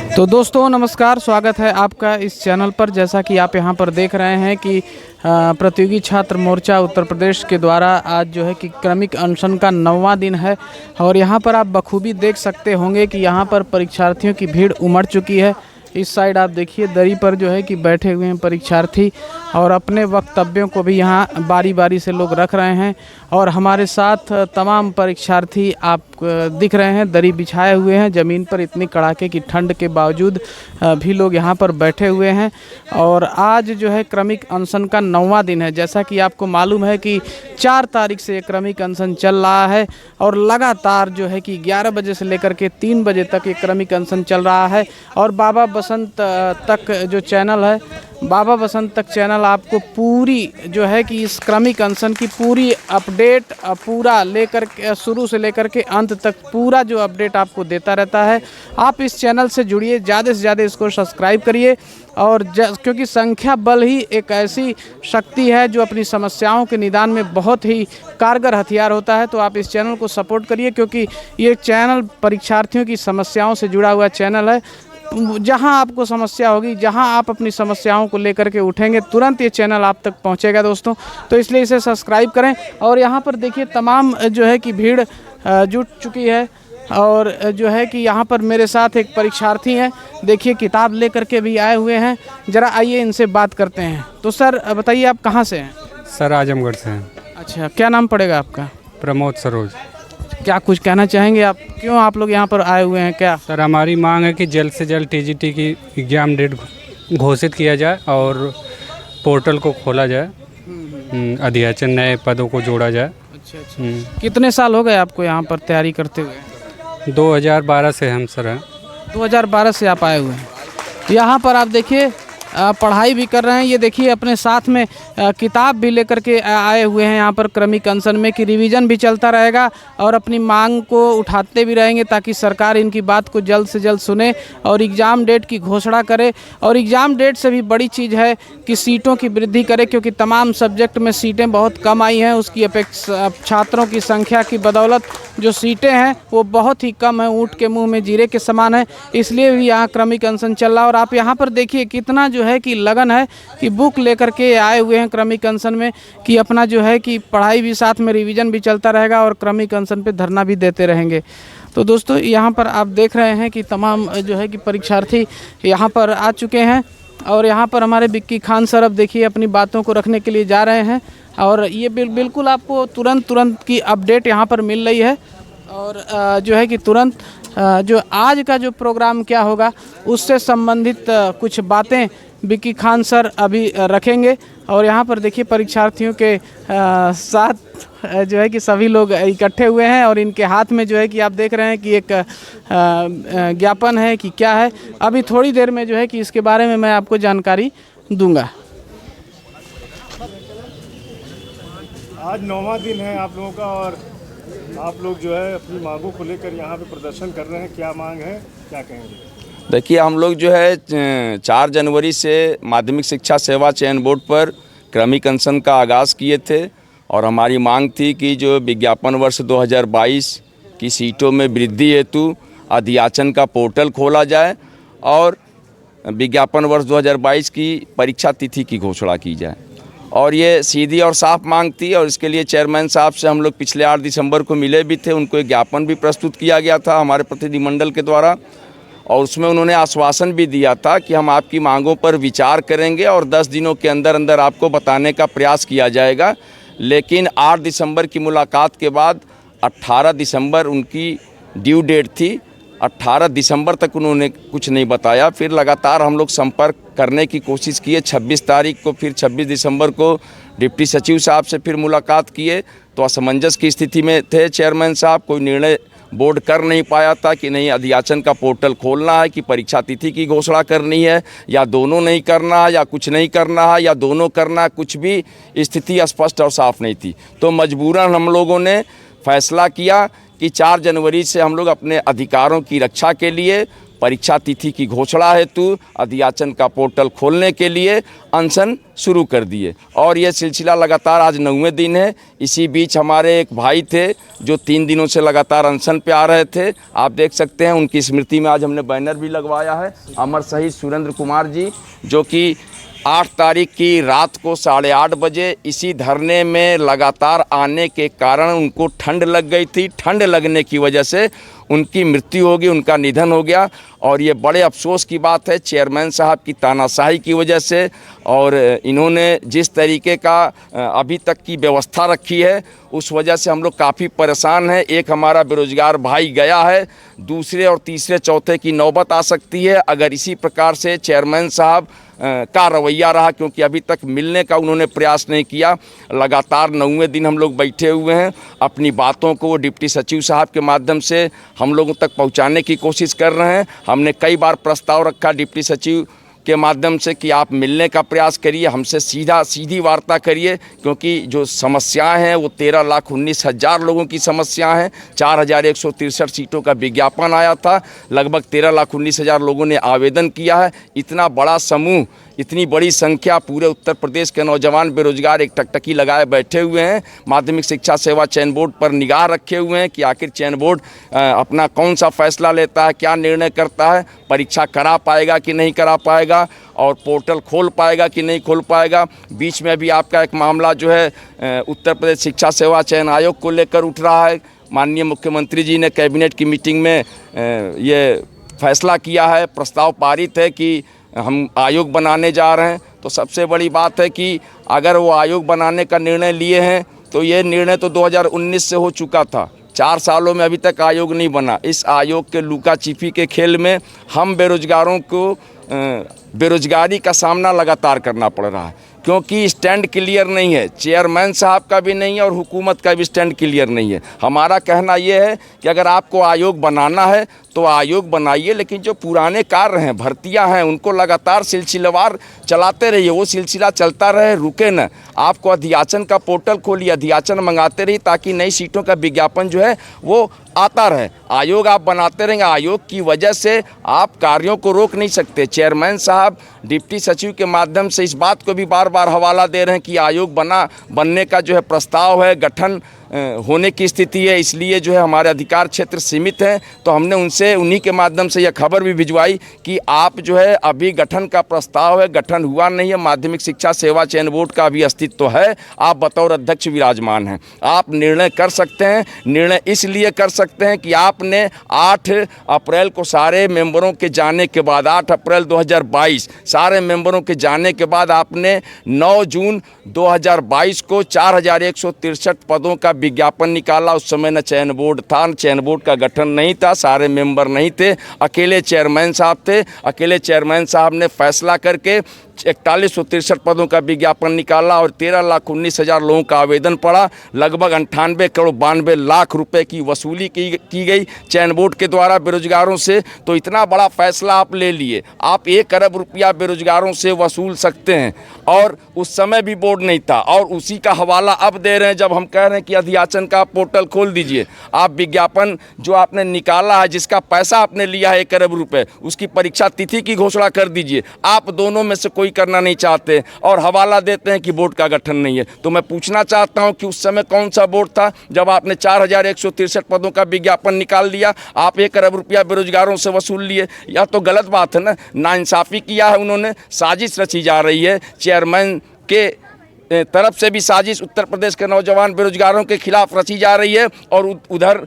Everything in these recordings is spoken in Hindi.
तो दोस्तों नमस्कार, स्वागत है आपका इस चैनल पर। जैसा कि आप यहां पर देख रहे हैं कि प्रतियोगी छात्र मोर्चा उत्तर प्रदेश के द्वारा आज जो है कि क्रमिक अनशन का 9वां दिन है और यहां पर आप बखूबी देख सकते होंगे कि यहां पर परीक्षार्थियों की भीड़ उमड़ चुकी है। इस साइड आप देखिए दरी पर जो है कि बैठे हुए हैं परीक्षार्थी और अपने वक्तव्यों को भी यहाँ बारी बारी से लोग रख रहे हैं। और हमारे साथ तमाम परीक्षार्थी आप दिख रहे हैं, दरी बिछाए हुए हैं ज़मीन पर। इतनी कड़ाके की ठंड के बावजूद भी लोग यहाँ पर बैठे हुए हैं। और आज जो है क्रमिक अनशन का 9वां दिन है। जैसा कि आपको मालूम है कि 4 तारीख से क्रमिक अनशन चल रहा है और लगातार जो है कि 11 बजे से लेकर के 3 बजे तक ये क्रमिक अनशन चल रहा है। और बाबा बसंत तक जो चैनल है, बाबा बसंत तक चैनल आपको पूरी जो है कि इस क्रमिक अनशन की पूरी अपडेट पूरा लेकर के शुरू से लेकर के अंत तक पूरा जो अपडेट आपको देता रहता है। आप इस चैनल से जुड़िए, ज़्यादा से ज़्यादा इसको सब्सक्राइब करिए। और क्योंकि संख्या बल ही एक ऐसी शक्ति है जो अपनी समस्याओं के निदान में बहुत ही कारगर हथियार होता है। तो आप इस चैनल को सपोर्ट करिए, क्योंकि ये चैनल परीक्षार्थियों की समस्याओं से जुड़ा हुआ चैनल है। जहां आपको समस्या होगी, जहां आप अपनी समस्याओं को लेकर के उठेंगे, तुरंत ये चैनल आप तक पहुंचेगा दोस्तों। तो इसलिए इसे सब्सक्राइब करें। और यहां पर देखिए तमाम जो है कि भीड़ जुट चुकी है। और जो है कि यहाँ पर मेरे साथ एक परीक्षार्थी हैं, देखिए किताब लेकर के भी आए हुए हैं। ज़रा आइए इनसे बात करते हैं। तो सर बताइए, आप कहाँ से हैं? सर आजमगढ़ से हैं। अच्छा, क्या नाम पड़ेगा आपका? प्रमोद सरोज। क्या कुछ कहना चाहेंगे आप? क्यों आप लोग यहाँ पर आए हुए हैं? क्या सर हमारी मांग है कि जल्द से जल्द टीजीटी की एग्ज़ाम डेट घोषित किया जाए और पोर्टल को खोला जाए, अध्याचन नए पदों को जोड़ा जाए। अच्छा। कितने साल हो गए आपको यहाँ पर तैयारी करते हुए? 2012 से हम सर हैं। 2012 से आप आए हुए हैं। यहाँ पर आप देखिए पढ़ाई भी कर रहे हैं। ये देखिए अपने साथ में किताब भी लेकर के आए हुए हैं यहाँ पर क्रमिक अनशन में, कि रिवीजन भी चलता रहेगा और अपनी मांग को उठाते भी रहेंगे ताकि सरकार इनकी बात को जल्द से जल्द सुने और एग्ज़ाम डेट की घोषणा करे। और एग्ज़ाम डेट से भी बड़ी चीज़ है कि सीटों की वृद्धि करे, क्योंकि तमाम सब्जेक्ट में सीटें बहुत कम आई हैं। उसकी अपेक्षा छात्रों की संख्या की बदौलत जो सीटें हैं वो बहुत ही कम है, ऊँट के मुँह में जीरे के समान है। इसलिए भी यहाँ क्रमिक अनशन चल रहा है। और आप यहाँ पर देखिए कितना जो है कि लगन है कि बुक लेकर के आए हुए हैं क्रमिक अनशन में, कि अपना जो है कि पढ़ाई भी साथ में, रिवीजन भी चलता रहेगा और क्रमिक अनशन पे धरना भी देते रहेंगे। तो दोस्तों यहाँ पर आप देख रहे हैं कि तमाम जो है कि परीक्षार्थी यहाँ पर आ चुके हैं। और यहाँ पर हमारे विक्की खान सर अब देखिए अपनी बातों को रखने के लिए जा रहे हैं। और ये बिल्कुल आपको तुरंत की अपडेट यहाँ पर मिल रही है। और जो है कि तुरंत जो आज का जो प्रोग्राम क्या होगा उससे संबंधित कुछ बातें विक्की खान सर अभी रखेंगे। और यहाँ पर देखिए परीक्षार्थियों के साथ जो है कि सभी लोग इकट्ठे हुए हैं और इनके हाथ में जो है कि आप देख रहे हैं कि एक ज्ञापन है कि क्या है। अभी थोड़ी देर में जो है कि इसके बारे में मैं आपको जानकारी दूंगा। आज 9वां दिन है आप लोगों का और आप लोग जो है अपनी मांगों को लेकर यहाँ पे प्रदर्शन कर रहे हैं। क्या मांग है, क्या कहेंगे? देखिए, हम लोग जो है 4 जनवरी से माध्यमिक शिक्षा सेवा चयन बोर्ड पर क्रमिक अनशन का आगाज़ किए थे। और हमारी मांग थी कि जो विज्ञापन वर्ष 2022 की सीटों में वृद्धि हेतु अध्याचन का पोर्टल खोला जाए और विज्ञापन वर्ष 2022 की परीक्षा तिथि की घोषणा की जाए। और ये सीधी और साफ मांग थी। और इसके लिए चेयरमैन साहब से हम लोग पिछले 8 दिसंबर को मिले भी थे। उनको एक ज्ञापन भी प्रस्तुत किया गया था हमारे प्रतिनिधिमंडल के द्वारा। और उसमें उन्होंने आश्वासन भी दिया था कि हम आपकी मांगों पर विचार करेंगे और 10 दिनों के अंदर अंदर आपको बताने का प्रयास किया जाएगा। लेकिन 8 दिसंबर की मुलाकात के बाद 18 दिसंबर उनकी ड्यू डेट थी। 18 दिसंबर तक उन्होंने कुछ नहीं बताया। फिर लगातार हम लोग संपर्क करने की कोशिश किए। 26 तारीख को, फिर 26 दिसंबर को डिप्टी सचिव साहब से फिर मुलाकात किए तो असमंजस की स्थिति में थे चेयरमैन साहब। कोई निर्णय बोर्ड कर नहीं पाया था कि नहीं अध्याचन का पोर्टल खोलना है, कि परीक्षा तिथि की घोषणा करनी है, या दोनों नहीं करना है, या कुछ नहीं करना है, या दोनों करना है। कुछ भी स्थिति स्पष्ट और साफ नहीं थी। तो मजबूरन हम लोगों ने फैसला किया कि 4 जनवरी से हम लोग अपने अधिकारों की रक्षा के लिए परीक्षा तिथि की घोषणा हेतु अध्याचन का पोर्टल खोलने के लिए अनशन शुरू कर दिए और ये सिलसिला लगातार आज 9वें दिन है। इसी बीच हमारे एक भाई थे जो 3 दिनों से लगातार अनशन पे आ रहे थे। आप देख सकते हैं उनकी स्मृति में आज हमने बैनर भी लगवाया है। अमर शहीद सुरेंद्र कुमार जी जो कि 8 तारीख की रात को 8:30 बजे इसी धरने में लगातार आने के कारण उनको ठंड लग गई थी। ठंड लगने की वजह से उनकी मृत्यु हो गई, उनका निधन हो गया और ये बड़े अफसोस की बात है चेयरमैन साहब की तानाशाही की वजह से। और इन्होंने जिस तरीके का अभी तक की व्यवस्था रखी है उस वजह से हम लोग काफ़ी परेशान हैं। एक हमारा बेरोजगार भाई गया है, दूसरे और तीसरे चौथे की नौबत आ सकती है अगर इसी प्रकार से चेयरमैन साहब का रवैया रहा, क्योंकि अभी तक मिलने का उन्होंने प्रयास नहीं किया। लगातार 9वें दिन हम लोग बैठे हुए हैं, अपनी बातों को डिप्टी सचिव साहब के माध्यम से हम लोगों तक पहुंचाने की कोशिश कर रहे हैं। हमने कई बार प्रस्ताव रखा डिप्टी सचिव के माध्यम से कि आप मिलने का प्रयास करिए, हमसे सीधी वार्ता करिए, क्योंकि जो समस्याएं हैं वो 13,19,000 लोगों की समस्याएं हैं। 4,163 सीटों का विज्ञापन आया था, लगभग 13,19,000 लोगों ने आवेदन किया है। इतना बड़ा समूह, इतनी बड़ी संख्या, पूरे उत्तर प्रदेश के नौजवान बेरोजगार एक टकटकी लगाए बैठे हुए हैं। माध्यमिक शिक्षा सेवा चयन बोर्ड पर निगाह रखे हुए हैं कि आखिर चयन बोर्ड अपना कौन सा फैसला लेता है, क्या निर्णय करता है, परीक्षा करा पाएगा कि नहीं करा पाएगा और पोर्टल खोल पाएगा कि नहीं खोल पाएगा। बीच में भी आपका एक मामला जो है उत्तर प्रदेश शिक्षा सेवा चयन आयोग को लेकर उठ रहा है। माननीय मुख्यमंत्री जी ने कैबिनेट की मीटिंग में ये फैसला किया है, प्रस्ताव पारित है कि हम आयोग बनाने जा रहे हैं। तो सबसे बड़ी बात है कि अगर वो आयोग बनाने का निर्णय लिए हैं तो ये निर्णय तो 2019 से हो चुका था। 4 सालों में अभी तक आयोग नहीं बना। इस आयोग के लुका छिपी के खेल में हम बेरोजगारों को बेरोजगारी का सामना लगातार करना पड़ रहा है, क्योंकि स्टैंड क्लियर नहीं है, चेयरमैन साहब का भी नहीं है और हुकूमत का भी स्टैंड क्लियर नहीं है। हमारा कहना ये है कि अगर आपको आयोग बनाना है तो आयोग बनाइए, लेकिन जो पुराने कार्य हैं, भर्तियां हैं, उनको लगातार सिलसिलेवार चलाते रहिए, वो सिलसिला चलता रहे, रुके न। आपको अध्याचन का पोर्टल खोलिए, अध्याचन मंगाते रहिए ताकि नई सीटों का विज्ञापन जो है वो आता रहे। आयोग आप बनाते रहेंगे, आयोग की वजह से आप कार्यों को रोक नहीं सकते। चेयरमैन साहब डिप्टी सचिव के माध्यम से इस बात को भी बार बार हवाला दे रहे हैं कि आयोग बनने का जो है प्रस्ताव है, गठन होने की स्थिति है, इसलिए जो है हमारे अधिकार क्षेत्र सीमित हैं। तो हमने उनसे उन्हीं के माध्यम से यह खबर भी भिजवाई कि आप जो है अभी गठन का प्रस्ताव है, गठन हुआ नहीं है, माध्यमिक शिक्षा सेवा चयन बोर्ड का अभी अस्तित्व है, आप बतौर अध्यक्ष विराजमान हैं, आप निर्णय कर सकते हैं। निर्णय इसलिए कर सकते हैं कि आपने 8 अप्रैल को सारे मेंबरों के जाने के बाद, 8 अप्रैल 2022 सारे मेंबरों के जाने के बाद आपने 9 जून 2022 को 4,163 पदों का विज्ञापन निकाला। उस समय न चयन बोर्ड था, न चयन बोर्ड का गठन नहीं था, सारे मेंबर नहीं थे, अकेले चेयरमैन साहब थे। अकेले चेयरमैन साहब ने फैसला करके 4163 पदों का विज्ञापन निकाला और 13,19,000 लोगों का आवेदन पड़ा। लगभग 98 करोड़ 92 लाख रुपए की वसूली की गई चयन बोर्ड के द्वारा बेरोजगारों से। तो इतना बड़ा फैसला आप ले लिए, आप 1 अरब रुपया बेरोजगारों से वसूल सकते हैं और उस समय भी बोर्ड नहीं था और उसी का हवाला अब दे रहे हैं जब हम कह रहे हैं कि अध्याचन का पोर्टल खोल दीजिए। आप विज्ञापन जो आपने निकाला है, जिसका पैसा आपने लिया है 1 अरब रुपए, उसकी परीक्षा तिथि की घोषणा कर दीजिए। आप दोनों में से कोई करना नहीं चाहते और हवाला देते हैं कि बोर्ड का गठन नहीं है। तो मैं पूछना चाहता हूं कि उस समय कौन सा बोर्ड था जब आपने 4,163 पदों का विज्ञापन निकाल लिया, आप 1 अरब रुपया बेरोजगारों से वसूल लिए? यह तो गलत बात है ना, नाइंसाफ़ी किया है उन्होंने, साजिश रची जा रही है। चेयरमैन के तरफ से भी साजिश उत्तर प्रदेश के नौजवान बेरोजगारों के खिलाफ रची जा रही है और उधर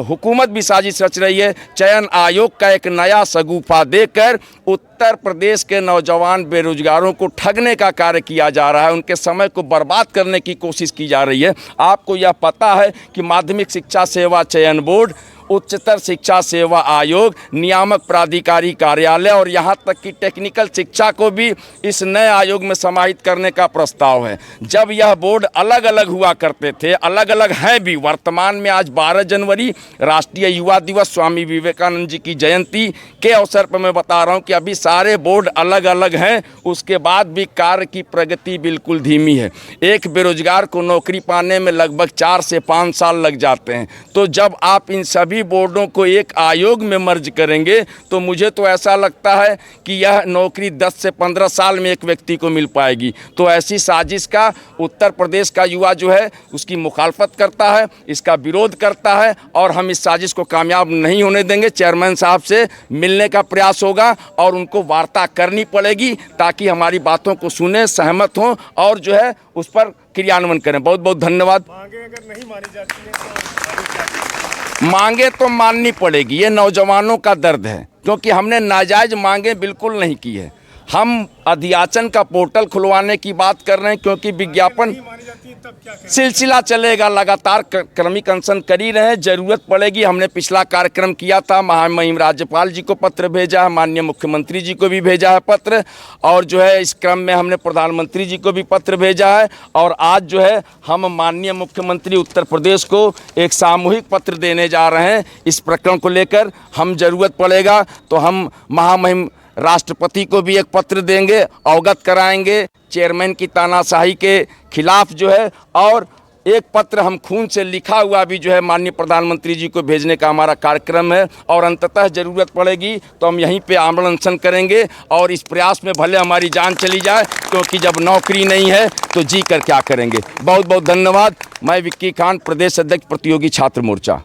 हुकूमत भी साजिश रच रही है। चयन आयोग का एक नया शगुफा देकर उत्तर प्रदेश के नौजवान बेरोजगारों को ठगने का कार्य किया जा रहा है, उनके समय को बर्बाद करने की कोशिश की जा रही है। आपको यह पता है कि माध्यमिक शिक्षा सेवा चयन बोर्ड, उच्चतर शिक्षा सेवा आयोग, नियामक प्राधिकारी कार्यालय और यहाँ तक कि टेक्निकल शिक्षा को भी इस नए आयोग में समाहित करने का प्रस्ताव है। जब यह बोर्ड अलग अलग हुआ करते थे, अलग अलग हैं भी, वर्तमान में आज 12 जनवरी राष्ट्रीय युवा दिवस, स्वामी विवेकानंद जी की जयंती के अवसर पर मैं बता रहा हूँ कि अभी सारे बोर्ड अलग अलग हैं, उसके बाद भी कार्य की प्रगति बिल्कुल धीमी है। एक बेरोजगार को नौकरी पाने में लगभग 4 से 5 साल लग जाते हैं। तो जब आप इन सभी सभी बोर्डों को एक आयोग में मर्ज करेंगे तो मुझे तो ऐसा लगता है कि यह नौकरी 10 से 15 साल में एक व्यक्ति को मिल पाएगी। तो ऐसी साजिश का उत्तर प्रदेश का युवा जो है उसकी मुखालफत करता है, इसका विरोध करता है और हम इस साजिश को कामयाब नहीं होने देंगे। चेयरमैन साहब से मिलने का प्रयास होगा और उनको वार्ता करनी पड़ेगी ताकि हमारी बातों को सुने, सहमत हों और जो है उस पर क्रियान्वयन करें। बहुत बहुत धन्यवाद। मांगे अगर नहीं मानी जाती है तो आगे क्या करेंगे? मांगे तो माननी पड़ेगी, ये नौजवानों का दर्द है, क्योंकि हमने नाजायज मांगे बिल्कुल नहीं की है। हम अध्याचन का पोर्टल खुलवाने की बात कर रहे हैं, क्योंकि विज्ञापन नहीं मानी जाती है तब क्या करेंगे? सिलसिला चलेगा, लगातार क्रमिक अनशन कर ही रहे हैं। जरूरत पड़ेगी, हमने पिछला कार्यक्रम किया था, महामहिम राज्यपाल जी को पत्र भेजा है, माननीय मुख्यमंत्री जी को भी भेजा है पत्र, और जो है इस क्रम में हमने प्रधानमंत्री जी को भी पत्र भेजा है। और आज जो है हम माननीय मुख्यमंत्री उत्तर प्रदेश को एक सामूहिक पत्र देने जा रहे हैं इस प्रकरण को लेकर। हम जरूरत पड़ेगा तो हम महामहिम राष्ट्रपति को भी एक पत्र देंगे, अवगत कराएंगे चेयरमैन की तानाशाही के खिलाफ जो है, और एक पत्र हम खून से लिखा हुआ भी जो है माननीय प्रधानमंत्री जी को भेजने का हमारा कार्यक्रम है। और अंततः ज़रूरत पड़ेगी तो हम यहीं पे आमरण अनशन करेंगे और इस प्रयास में भले हमारी जान चली जाए, क्योंकि जब नौकरी नहीं है तो जी कर क्या करेंगे। बहुत बहुत धन्यवाद। मैं विक्की खान, प्रदेश अध्यक्ष प्रतियोगी छात्र मोर्चा।